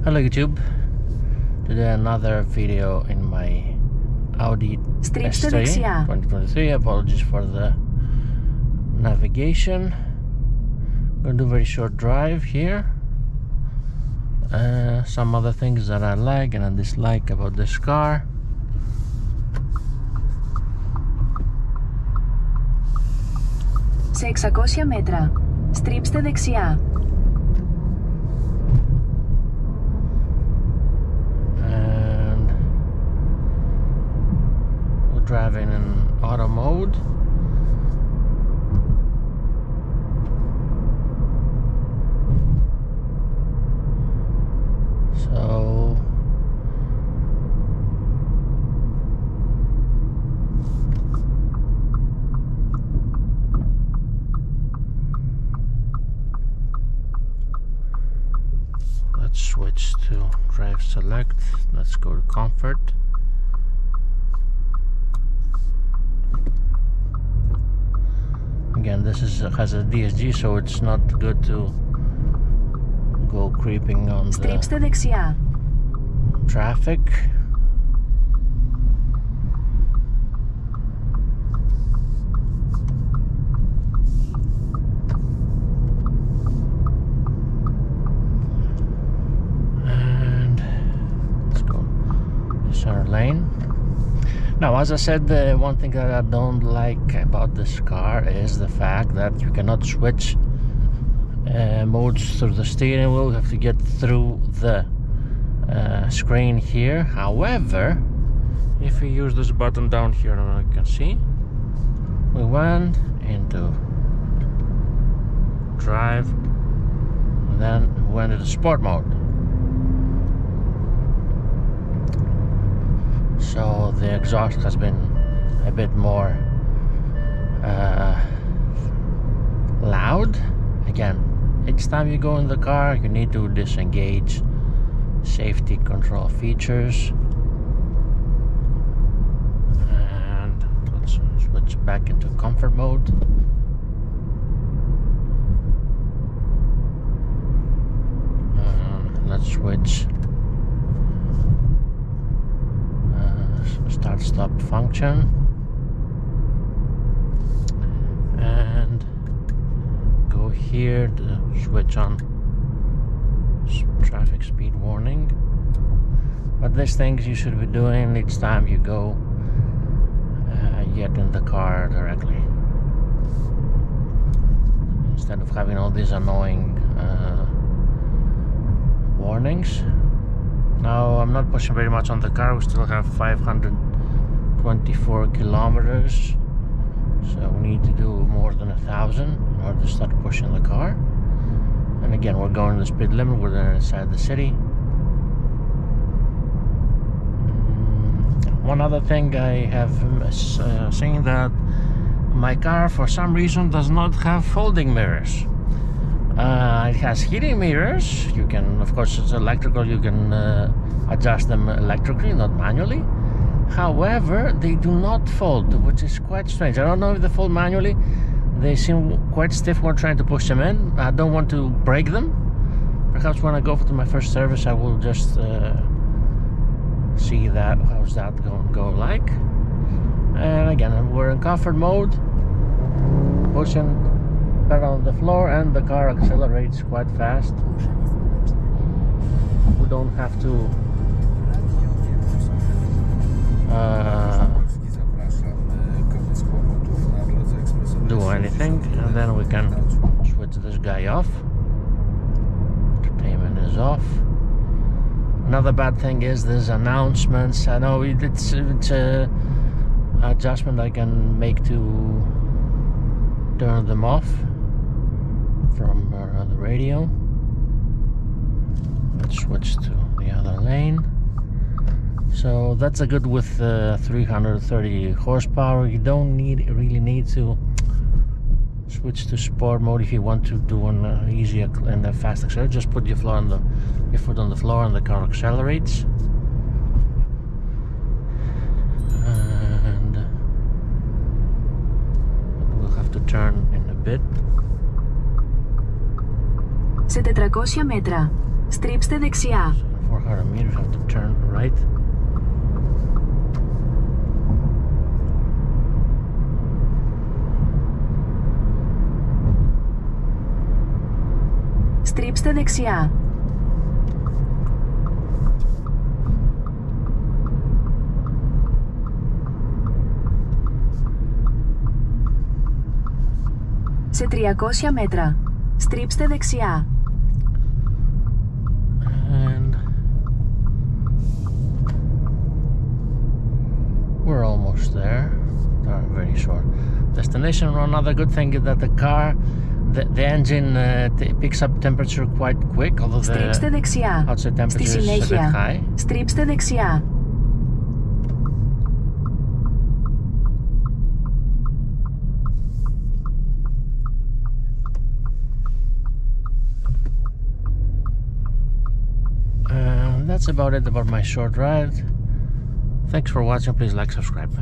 Hello YouTube, today another video in my Audi S3 2023. Apologies for the navigation. I'm going to do a very short drive here. Some other things that I like and I dislike about this car. Σε 600 μέτρα, στρίψτε δεξιά. And we're driving in auto mode. So let's switch to drive select. Let's go to comfort. Again, this has a DSG, so it's not good to go creeping on Στρίψτε δεξιά. Traffic. And let's go to center lane. Now, as I said, the one thing that I don't like about this car is the fact that you cannot switch modes through the steering wheel. You have to get through the screen here. However, if we use this button down here, you can see we went into drive and then went into sport mode. So the exhaust has been a bit more loud. Again, each time you go in the car, you need to disengage safety control features. And let's switch back into comfort mode. Let's switch start stop function. And go here to switch on traffic speed warning. But these things you should be doing each time you go get in the car directly, instead of having all these annoying warnings. Now, I'm not pushing very much on the car. We still have 524 kilometers, so we need to do more than 1,000 in order to start pushing the car. And again, we're going the speed limit. We're inside the city. One other thing I have seen that my car for some reason does not have folding mirrors. It has heating mirrors. You can, of course, it's electrical. You can adjust them electrically, not manually. However, they do not fold, which is quite strange. I don't know if they fold manually. They seem quite stiff when trying to push them in. I don't want to break them. Perhaps when I go to my first service, I will just see that, how's that going to go like. And again, we're in comfort mode, pushing pedal on the floor, and the car accelerates quite fast. We don't have to do anything, and then we can switch this guy off. Entertainment is off. Another bad thing is these announcements. I know it's a adjustment I can make to turn them off from the radio. Let's switch to the other lane. So that's a good with 330 horsepower. You don't really need to switch to sport mode if you want to do an easy and a fast accelerator. Just put your foot on the floor and the car accelerates. And we'll have to turn in a bit. Σε 400 μέτρα, στρίψτε δεξιά. 400 meters, have to turn right. Στρίψτε δεξιά. Σε 300 μέτρα, στρίψτε δεξιά. And we're almost there. Very short destination. Another good thing is that the car, the engine picks up temperature quite quick, although Στρίψτε δεξιά. the outside temperature Στη is a bit συνέχεια, high. στρίψτε δεξιά. That's about it about my short ride. Thanks for watching. Please like, subscribe.